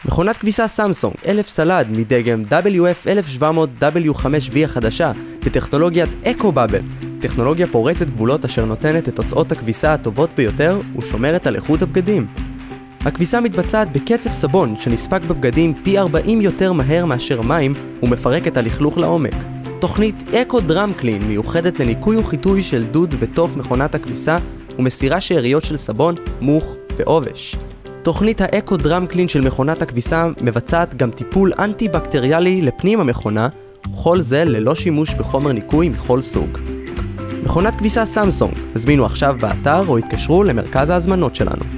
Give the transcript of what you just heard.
מכונת כביסה סמסונג 1000 סלד מדגם WF1700W5V החדשה בטכנולוגיית אקו-בבל, טכנולוגיה פורצת גבולות אשר נותנת את תוצאות הכביסה הטובות ביותר ושומרת על איכות הבגדים. הכביסה מתבצעת בקצף סבון שנספק בבגדים פי 40 יותר מהר מאשר מים ומפרק את הלכלוך לעומק. תוכנית אקו דראם קלין מיוחדת לניקוי וחיטוי של דוד ותוף מכונת הכביסה ומסירה שאריות של סבון, מוך ועובש. תוכנית האקו דראם קלין של מכונת הכביסה מבצעת גם טיפול אנטי-בקטריאלי לפנים המכונה, כל זה ללא שימוש בחומר ניקוי מכל סוג. מכונת כביסה סמסונג, הזמינו עכשיו באתר או התקשרו למרכז ההזמנות שלנו.